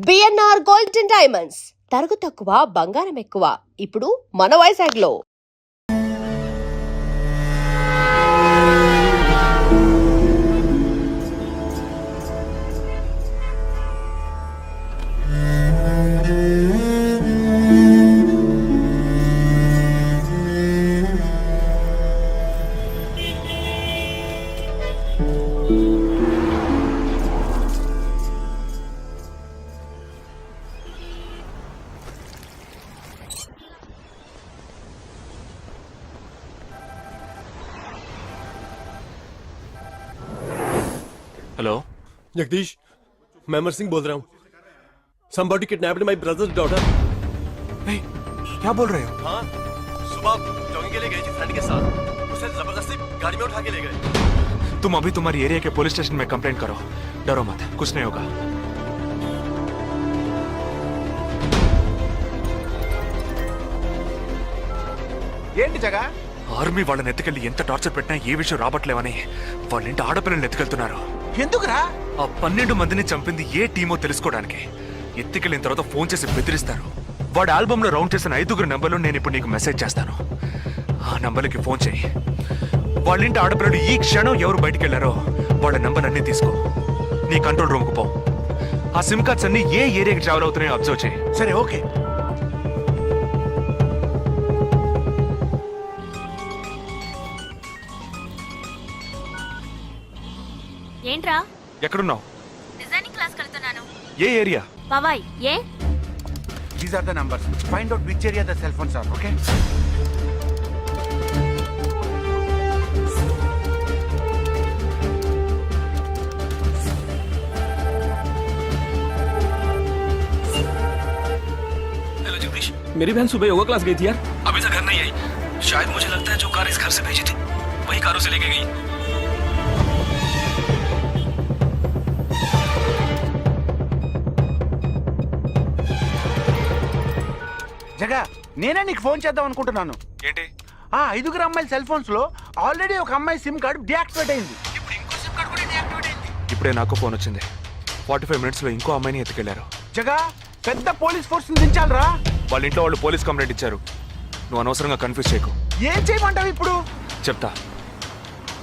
BNR gold and diamonds తరుగు తక్కువ బంగారం ఎక్కువ. ఇప్పుడు మన వైజాగ్లో. हेलो जगदीश, मैं अमर सिंह बोल रहा हूँ. Somebody kidnapped my brother's daughter. नहीं, क्या बोल रहे हो? हाँ, सुबह जॉगिंग के लिए गई थी फ्रेंड के साथ. उसे जबरदस्ती गाड़ी में उठा के ले गए. तुम अभी तुम्हारी एरिया के पुलिस स्टेशन में कंप्लेंट करो. डरो मत, कुछ नहीं होगा. ఏంటి జగా ఆర్మీ వాళ్ళని ఎత్తుకెళ్ళి ఎంత టార్చర్ పెట్టినా ఏ విషయం రాబట్లేవని వాళ్ళ ఇంటి ఆడపిల్లల్ని ఎత్తుకెళ్తున్నారు. ఎందుకురా? ఆ 12 మందిని చంపింది ఏ టీమో తెలుసుకోవడానికి. ఎత్తుకెళ్ళిన తర్వాత ఫోన్ చేసి బెదిరిస్తారు. వాడు ఆల్బమ్ లో రౌండ్ చేసిన 5 నెంబర్లు నేను ఇప్పుడు నీకు మెసేజ్ చేస్తాను. ఆ నంబర్లకి ఫోన్ చేయి. వాళ్ళ ఇంటి ఆడపిల్లలు ఈ క్షణం ఎవరు బయటికి వెళ్లారో వాళ్ళ నంబర్లన్నీ తీసుకో. నీ కంట్రోల్ రూమ్ కు పో. ఆ సిమ్ కార్డ్స్ అన్ని ఏ ఏరియాకి ట్రావెల్ అవుతున్నాయో అబ్జర్వ్ చేయి. సరే, ఓకే. ఏంట్రా? ఎక్కడున్నావు? డిజైనింగ్ క్లాస్ వెళ్తున్నాను. ఏ ఏరియా? పవాయ్. ఏ? These are the numbers. Find out which area the cell phones are, okay? Hello Jagdish, मेरी बहन सुबह योगा क्लास गई थी यार. अभी तक घर नहीं आई. शायद मुझे लगता है जो कार इस घर से भेजी थी वही कारों से लेके गई. జగా, నేనే నీకు ఫోన్ చేద్దాం అనుకుంటున్నాను. ఏంటి? ఆ 5 అమ్మాయిల సెల్ ఫోన్స్ లో ఆల్రెడీ ఒక అమ్మాయి సిమ్ కార్డ్ డియాక్టివేట్ అయింది. ఇప్పుడు ఇంకో సిమ్ కార్డ్ కూడా డియాక్టివేట్ అయింది. ఇప్పుడే నాకు ఫోన్ వచ్చింది. 45 మినిట్స్ లో ఇంకో అమ్మాయిని ఎత్తుకెళ్లారు. జగా, పెద్ద పోలీస్ ఫోర్స్ దించాలరా. వాళ్ళ ఇంట్లో వాళ్ళు పోలీస్ కంప్లైంట్ ఇచ్చారు. నువ్వు అనవసరంగా కన్ఫ్యూజ్ చేయకు. ఏం చేయమంటావు ఇప్పుడు? చెప్తా.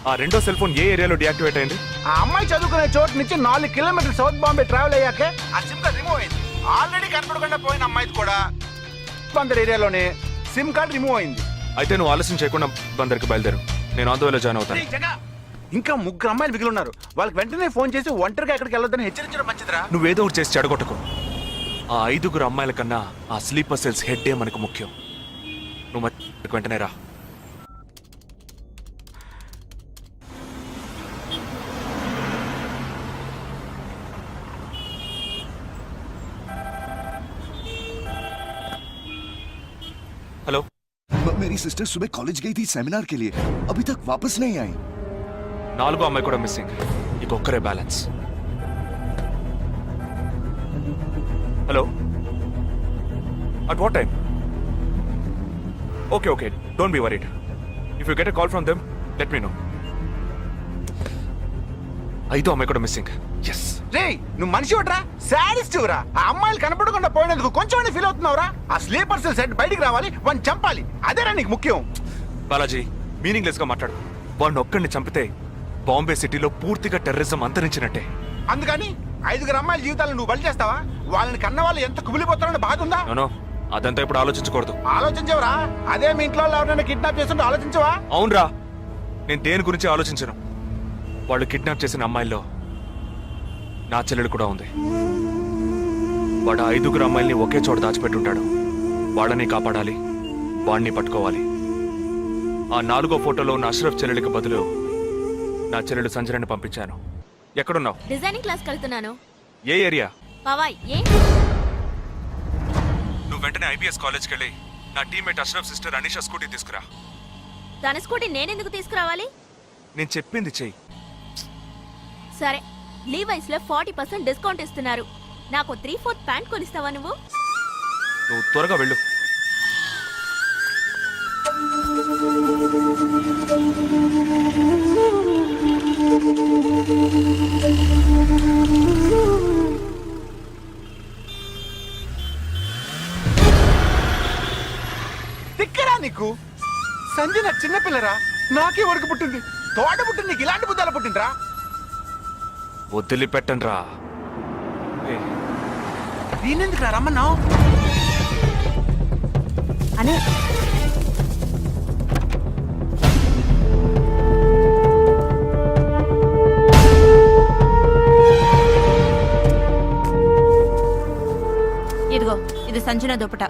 ఆ రెండో సెల్ ఫోన్ ఏ ఏరియాలో డియాక్టివేట్ అయింది? ఆ అమ్మాయి చదువుకునే చోటు నుంచి 4 కిలోమీటర్లు సౌత్ బాంబే ట్రావెల్ అయ్యాకే ఆ సిమ్ కార్డ్ రిమూవ్ అయింది. ఆల్రెడీ కనపడకుండా పోయిన అమ్మాయిది కూడా బందర్ ఏరియాలోనే సిమ్ కార్డ్ రిమూవ్ అయింది. అయితే నువ్వు ఆలస్యం చేయకుండా బందర్కి బయలుదేరు. నేను ఆందోళన జాయిన్ అవుతాను. ఇంకా 3 అమ్మాయిలు మిగిలి ఉన్నారు. వాళ్ళకి వెంటనే ఫోన్ చేసి ఒంటరిగా ఎక్కడికి వెళ్ళొద్దని హెచ్చరించడం మంచిదిరా. నువ్వేదో ఒకటి చేసి చెడగొట్టకు. ఆ 5 అమ్మాయిల కన్నా ఆ స్లీపర్ సెల్స్ హెడ్ మనకు ముఖ్యం. నువ్వు వెంటనే రా. हेलो, मेरी सिस्टर सुबह कॉलेज गई थी सेमिनार के लिए, अभी तक वापस नहीं आई. 4 అమ్మాయి కూడా మిస్సింగ్. ఇంకొక్కరే balance. Hello, at what time? Okay okay, don't be worried. If you get a call from them let me know. 5 అమ్మాయి కూడా మిస్సింగ్. ఎస్. రేయ్, నువ్వు మనిషి ఒకట్రా, సాడిస్ట్ రా. ఆ అమ్మాయిలు కనపడకుండా పోయినందుకు కొంచెం ఫీల్ అవుతున్నావురా? ఆ స్లీపర్ సెల్ సెట్ బయటికి రావాలి, వాడిని చంపాలి. అదేరా నీకు ముఖ్యం. బాలాజీ, మీనింగ్లెస్ గా మాట్లాడు. వాడిని ఒక్కడిని చంపితే బాంబే సిటీలో పూర్తిగా టెర్రరిజం అంతరించినట్టే. అందుకని 5 అమ్మాయిల జీవితాలను నువ్వు బలి చేస్తావా? వాళ్ళని కన్న వాళ్ళు ఎంత కుమిలిపోతారని బాధ ఉందా? నో, అదంతా ఇప్పుడు ఆలోచించకూడదు. ఆలోచించవరా? అదే మీ ఇంట్లో ఎవరైనా కిడ్నాప్ చేస్తుంటే ఆలోచించవా? అవునరా, నేను దేని గురించి ఆలోచించను. వాళ్ళు కిడ్నాప్ చేసిన అమ్మాయిల్లో నా చెల్లెలు కూడా ఉంది. వాడు 5 అమ్మాయిల్ని ఒకే చోట దాచిపెట్టుంటాడు. వాళ్ళని కాపాడాలి, వాడిని పట్టుకోవాలి. ఆ 4వ ఫోటోలో ఉన్న అష్రఫ్ చెల్లెలికి బదులు నా చెల్లెలు సంజనని పంపించాను. ఎక్కడున్నావు? డిజైనింగ్ క్లాస్ వెళ్తున్నాను. ఏ ఏరియా? పవాయ్. ఏ? నువ్వు వెంటనే ఐబీఎస్ కాలేజ్కి వెళ్ళి నా teammate Ashraf sister Anisha scooty తీసుకురా. తన స్కూటీ నేనెందుకు తీసుకురావాలి? నేను చెప్పింది చెయ్యి. సరే, లీవైస్ లో 40% డిస్కౌంట్ ఇస్తున్నారు. నాకు 3/4 ప్యాంట్ కొనిస్తావా నువ్వు? నువ్వు త్వరగా వెళ్ళు. నీకు? సంజన చిన్నపిల్లరా, నాకే వరకు పుట్టింది. తోట పుట్టింది, నీకు ఇలాంటి బుద్ధాలు పుట్టిండ్రా? వదిలిపెట్టండి రా. దీనెందుకు రా రమ్మన్నావు? అనే ఇదిగో ఇది సంజన దుపట.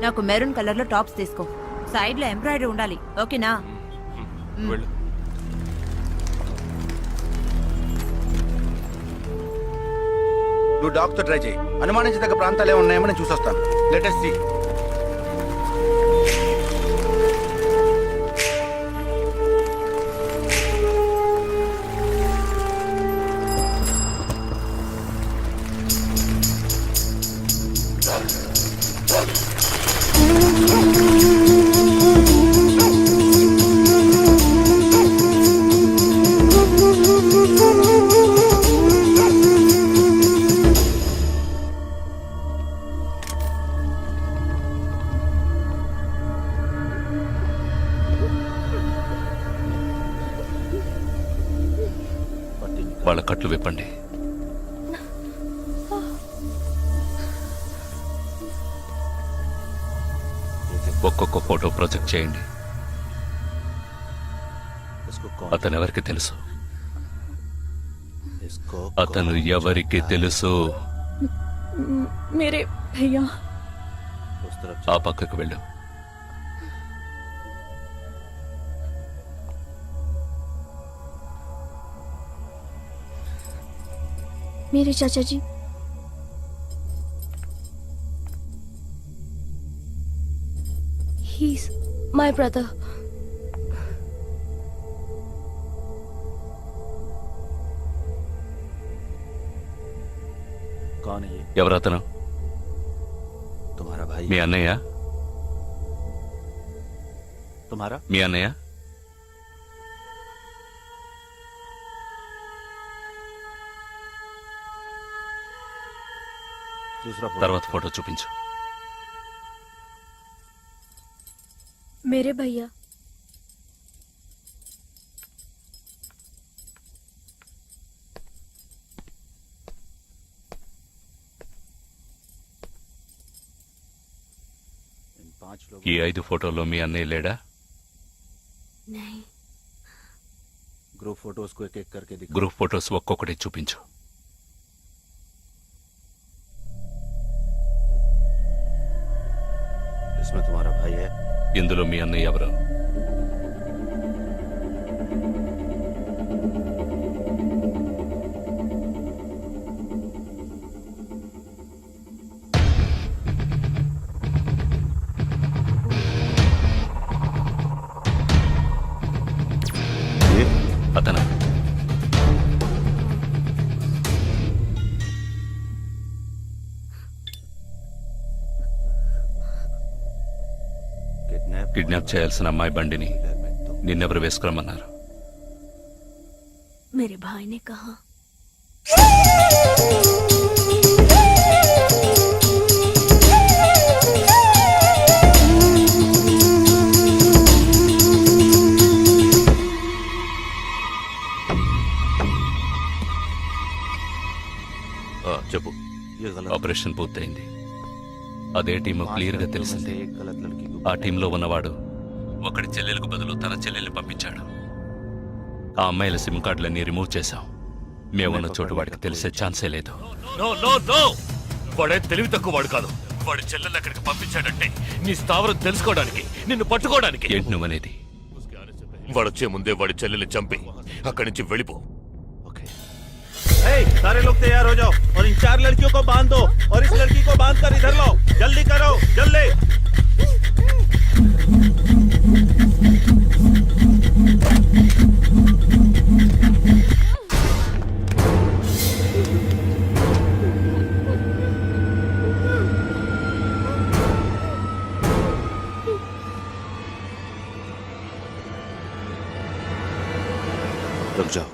నాకు మెరూన్ కలర్ లో టాప్స్ తీసుకో. సైడ్ లో ఎంబ్రాయిడరీ ఉండాలి, ఓకేనా? వెళ్ళు. నువ్వు డాక్టర్ ట్రై చేయి. అనుమానించదగ్గ ప్రాంతాలు ఏమి ఉన్నాయేమో నేను చూసొస్తాను. Latest see. వాళ్ళ కట్లు విప్పండి. ఒక్కొక్క ఫోటో ప్రొజెక్ట్ చేయండి. అతను ఎవరికి తెలుసు? అతను ఎవరికి తెలుసు? మేరే భయ్యా. ఆ పక్కకు వెళ్ళు. मेरे चाचा जी। He's my brother. कौन है ये? ఎవరతను? तुम्हारा भाई? మీ అన్నయ్య? तुम्हारा? మీ అన్నయ్య? दूसरा फोटो। తర్వాత ఫోటో చూపించు. मेरे भैया। इन 5 लोगों। ఈ 5 ఫోటోల్లో మీ అన్నయ్య లేడా? नहीं। ग्रुप फोटोज को एक एक करके दिखा। గ్రూప్ ఫోటోస్ ఒక్కొక్కటి చూపించు. इसमें तुम्हारा भाई है? ఇందులో మీ అన్నయ్య ఎవరు? ये? అతను కిడ్నాప్ చేయాల్సిన అమ్మాయి బండిని నిన్నెవరు వేసుకురమ్మన్నారు? मेरे भाई ने कहा। చెప్పు. ये गलत। ఆపరేషన్ పూర్తయింది. అదే టీము క్లియర్ గా తెలిసింది. एक गलत लड़की को। ఆ టీంలో ఉన్నవాడు ఒకడి చెల్లెలకు బదులు తన చెల్లెల్ని పంపించాడు. ఆ అమ్మాయిల సిమ్ కార్డులన్నీ రిమూవ్ చేశాం. మేమున్న చోటు వాడికి తెలిసే ఛాన్సే లేదు. వాడే తెలివి తక్కువ వాడు కాదు. వాడి చెల్లెల్ని అక్కడికి పంపించాడంటే నీ స్థావరం తెలుసుకోవడానికి, నిన్ను పట్టుకోవడానికి. ఏంటి నువ్వనేది? వాడొచ్చే ముందే వాడి చెల్లెల్ని చంపి అక్కడి నుంచి వెళ్ళిపో. सारे लोग तैयार हो जाओ और इन 4 लड़कियों को बांध दो और इस लड़की को बांध कर इधर लो। जल्दी करो, जल्दी। रुक जाओ।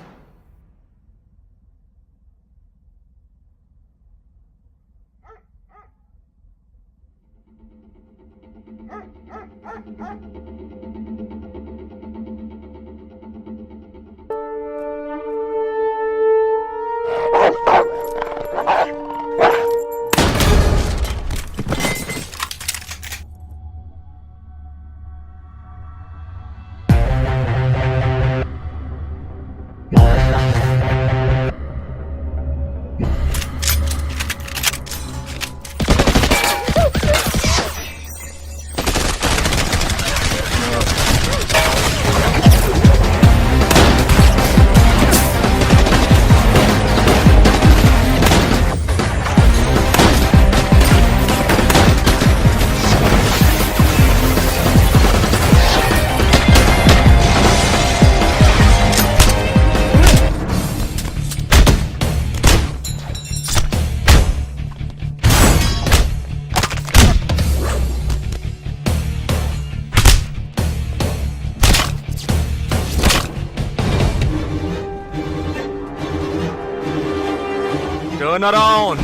Turn around.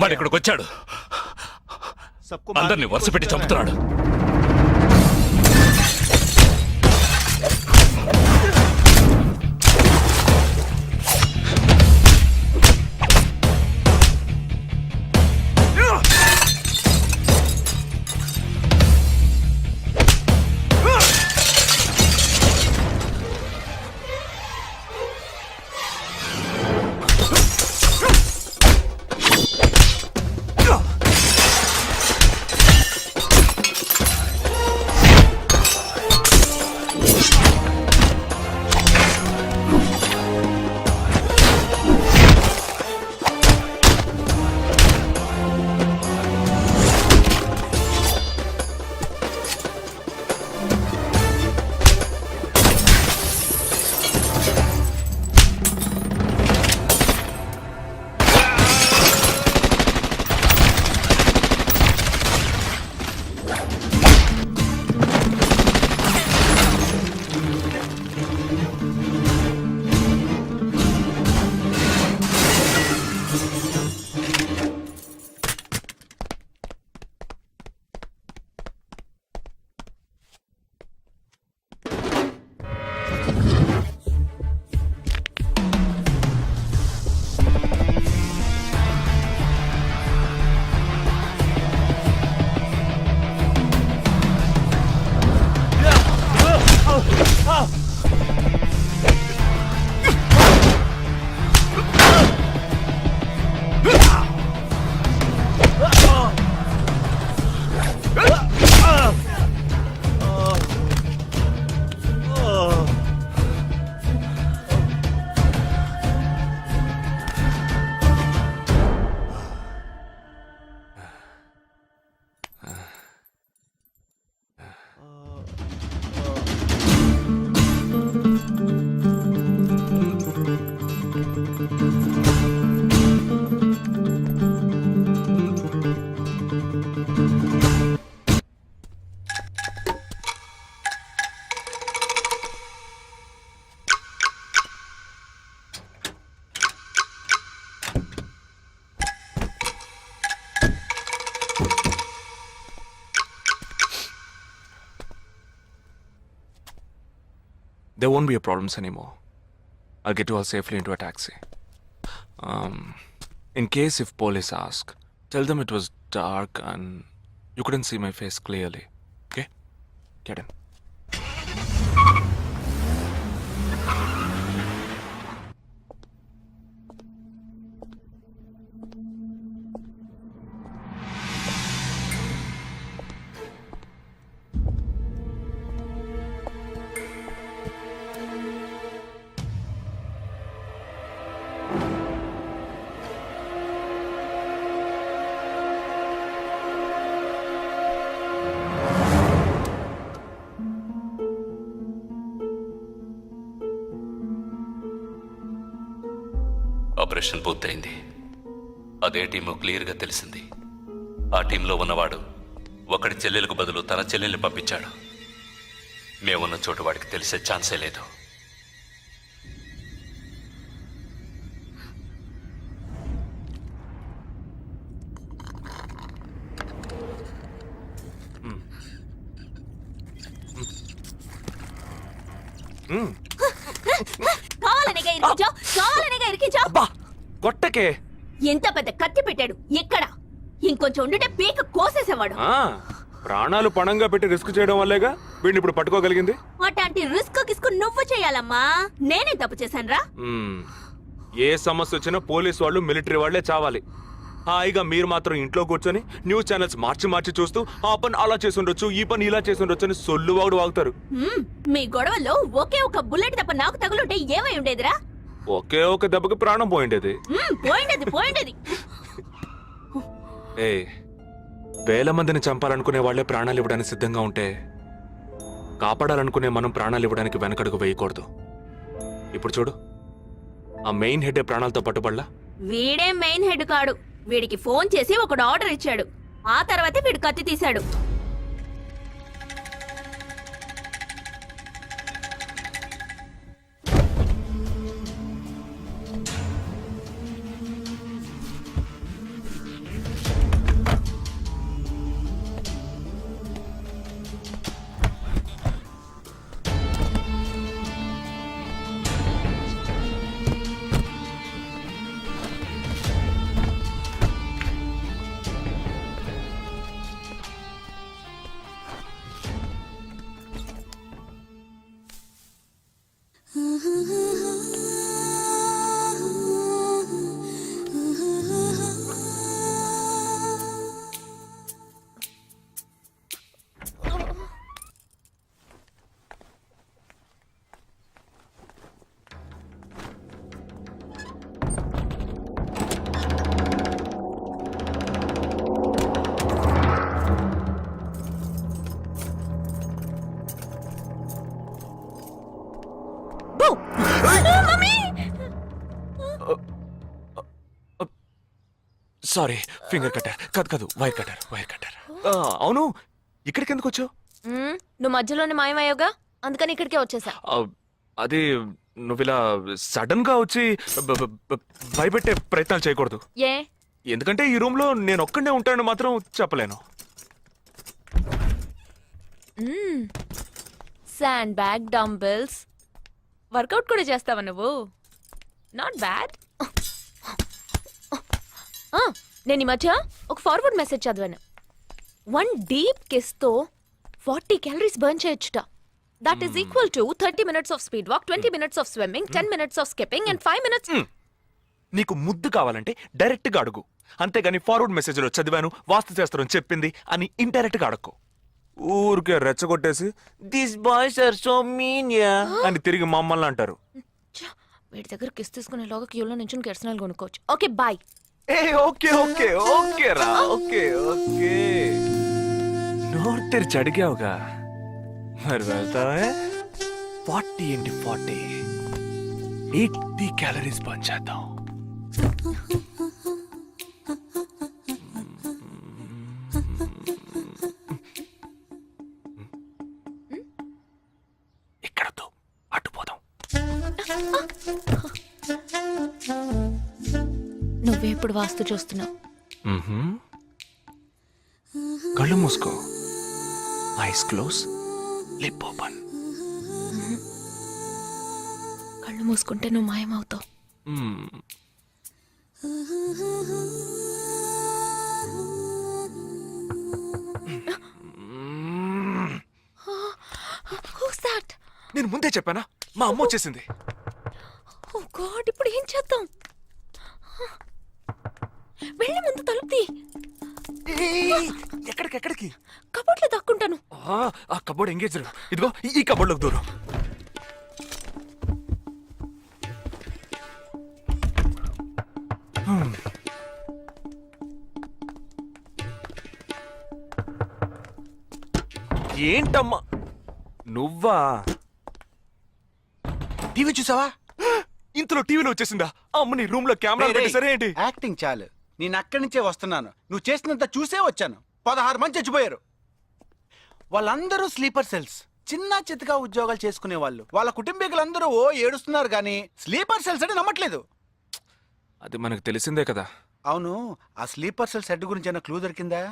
వాడు ఇక్కడికి వచ్చాడు, అందరినీ వరుస పెట్టి చంపుతున్నాడు. There won't be a problems anymore. I'll get you all safely into a taxi. In case if police ask, tell them it was dark and you couldn't see my face clearly. Okay? Get in. Operation పూర్తయింది. అదే team క్లియర్గా తెలిసింది. ఆ టీంలో ఉన్నవాడు ఒకడి చెల్లెలకు బదులు తన చెల్లెల్ని పంపించాడు. మేమున్న చోటు వాడికి తెలిసే ఛాన్సే లేదు. కావాలనిగా ఇరికించావు. అబ్బా కొట్టకే. ఎంత పెద్ద కత్తి పెట్టాడు. ఎక్కడ ఇంకొంచెం ఉండుంటే పీక కోసేసేవాడు. ప్రాణాలు పణంగా పెట్టి రిస్క్ చేయడం వల్లేగా వీడిని ఇప్పుడు పట్టుకోగలిగింది. అట్లాంటి రిస్క్ కిస్కు నువ్వు చేయాలమ్మా, నేనే తప్పు చేశానురా. మ్మ్. ఏ సమస్య వచ్చినా పోలీస్ వాళ్ళు మిలిటరీ వాళ్ళే చావాలి. హాయిగా మీరు మాత్రం ఇంట్లో కూర్చొని న్యూస్ ఛానల్స్ మార్చి మార్చి చూస్తూ ఆ పని అలా చేసి ఉండొచ్చు, ఈ పని ఇలా చేసి ఉండొచ్చు అని సొల్లు వాగుడు వాగుతారు. మీ గొడవల్లో ఒకే ఒక బుల్లెట్ తప్ప నాకు తగులుంటే ఏమై ఉండేదిరా? ఒకే ఒక దెబ్బకి ప్రాణం పోయిండేది. పోయిండేది. ఏ వేల మందిని చంపాలనుకునే వాళ్లే ప్రాణాలు ఇవ్వడానికి సిద్ధంగా ఉంటే కాపాడాలనుకునే మనం ప్రాణాలు ఇవ్వడానికి వెనకడుగు వేయకూడదు. ఇప్పుడు చూడు, ఆ మెయిన్ హెడ్ ప్రాణాలతో పట్టుబడలా. వీడే మెయిన్ హెడ్ కాడు. వీడికి ఫోన్ చేసి ఒకడు ఆర్డర్ ఇచ్చాడు, ఆ తర్వాతే వీడు కత్తి తీశాడు. సారీ, ఫింగర్ కట్టర్ కాదు, వైర్ కట్టర్. అవును, ఇక్కడికి ఎందుకు వచ్చావు? నువ్వు మధ్యలోనే మాయమయ్యోగా, అందుకని ఇక్కడికే వచ్చేసా. అది నువ్వు ఇలా సడన్ గా వచ్చి భయపెట్టే ప్రయత్నాలు చేయకూడదు. ఏ? ఎందుకంటే ఈ రూమ్ లో నేను ఒక్కడే ఉంటానని మాత్రం చెప్పలేను. శాండ్ బ్యాగ్, డంబెల్స్, వర్కౌట్ కూడా చేస్తావా నువ్వు? Not bad. నేను ఈ మధ్య ఒక ఫార్వర్డ్ మెసేజ్ చదివాను. 1 డీప్ కిస్ తో 40 క్యాలరీస్ బర్న్ చేయొచ్చుట. That is equal to 30 minutes of speed walk, 20 minutes of swimming, 10 minutes of skipping and 5 minutes. నీకు ముద్దు కావాలంటే డైరెక్ట్ గా అడుగు, అంతేగాని ఫార్వర్డ్ మెసేజ్ లో చదివాను, వాస్తు శాస్త్రం చెప్పింది అని ఇండైరెక్ట్ గా అడక్కు. ఊరికే రెచ్చగొట్టేసి this boys are so mean అని తిరిగి మమ్మల్ని అంటారు. వీడి దగ్గర కిస్ తీసుకునేలాగా క్యూలో నుంచి కెర్సనల్ కొనుక్కోవచ్చు. Okay bye. ఏ ఓకే ఓకే ఓకే రా, ఓకే ఓకే. నోరు తెరిచి అడిగావుగా, మరి వెళ్తావే. 40 into 40 80 క్యాలరీస్ బర్న్ చేద్దాం. ఇక్కడతో అటుపోదాం. నువ్వే ఇప్పుడు వాస్తు చూస్తున్నావు. కళ్ళు మూసుకో, ఐస్ క్లోజ్, లిప్ ఓపెన్. కళ్ళు మూసుకుంటే నువ్వు మాయమవుతావు. Who's that? నేను ముందే చెప్పానా, మా అమ్మ వచ్చేసింది. ఓ గాడ్, ఇప్పుడు ఏం చేద్దాం? వెళ్ళి ముందు తలుపుతి. ఎక్కడికి? కబోర్డ్లో దక్కుంటాను. ఆ కబోర్డ్ ఎంగేజ్. ఇదిగో ఈ కబోర్డ్లోకి దూరం. ఏంటమ్మా నువ్వా? టీవీ చూసావా? ఇంతలో టీవీలో వచ్చేసిందా? అమ్మని రూమ్ లో కెమెరా పెట్టేసరే ఏంటి? యాక్టింగ్ చాలు, నేను అక్కడి నుంచే వస్తున్నాను. నువ్వు చేసినంత చూసే వచ్చాను. 16 మంది చచ్చిపోయారు. వాళ్ళందరూ స్లీపర్ సెల్స్, చిన్న చితగా ఉద్యోగాలు చేసుకునే వాళ్ళు. వాళ్ళ కుటుంబీకులందరూ ఓ ఏడుస్తున్నారు కానీ స్లీపర్ సెల్స్ అని నమ్మట్లేదు. అది మనకు తెలిసిందే కదా. అవును, ఆ స్లీపర్ సెల్స్ హెడ్ గురించి ఏమైనా క్లూ దొరికిందా?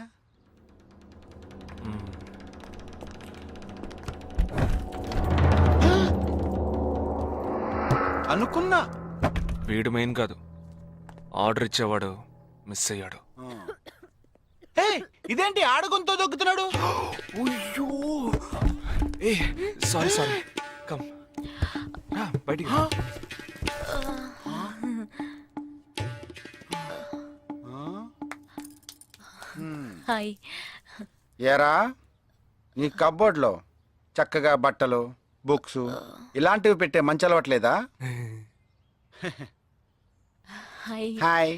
అనుకున్నా. వీడు మెయిన్ కాదు, ఆర్డర్ ఇచ్చేవాడు మిస్ అయ్యాడు. హే, ఇదేంటి ఆడగొంతో దొక్కుతున్నాడు? అయ్యో ఏ సారీ సారీ కమ్ బయటికి రా. హాయ్ ఏరా, నీ కబ్బోర్డ్లో చక్కగా బట్టలు, బుక్స్ ఇలాంటివి పెట్టే మంచి అలవాట్లేదా? హాయ్ హాయ్,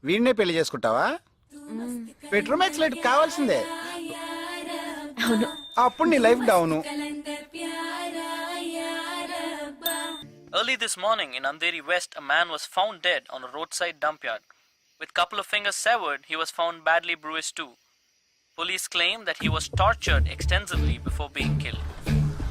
వీడినే పెళ్లి చేసుకుంటావా? బెడ్రూమ్ ఎక్సలెంట్ కావాల్సిందే. అప్పుడు నీ life down. Early this morning in Andheri West, a man was found dead on a roadside dump yard. With couple of fingers severed, he was found badly bruised too. Police claim that he was tortured extensively before being killed.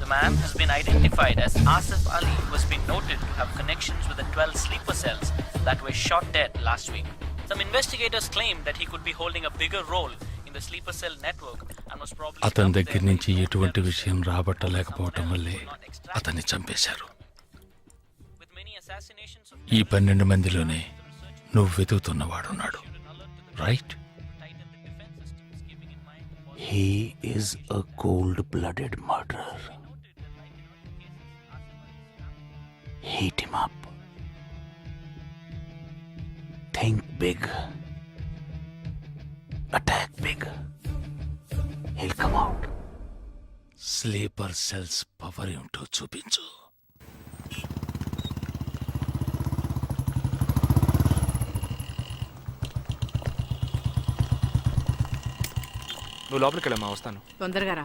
The man has been identified as Asif Ali, who has been noted to have connections with the 12 sleeper cells that were shot dead last week. Some investigators claim that he could be holding a bigger role in the sleeper cell network and was probably అతని దగ్గర నుంచి ఎటువంటి విషయం రాబట్టలేకపోవటం వల్లే అతన్ని చంపేశారు. with many assassinations of ఈ 12 మందిలోనే నువ్వు వెతుకుతున్నవాడున్నాడు, right? He is a cold-blooded murderer. Heat him up. Think big. Attack big. He'll come out. Sleeper cells power ఏమిటో చూపించు. నువ్వు లోపలికి వెళ్ళమ్మా, వస్తాను. తొందరగా రా.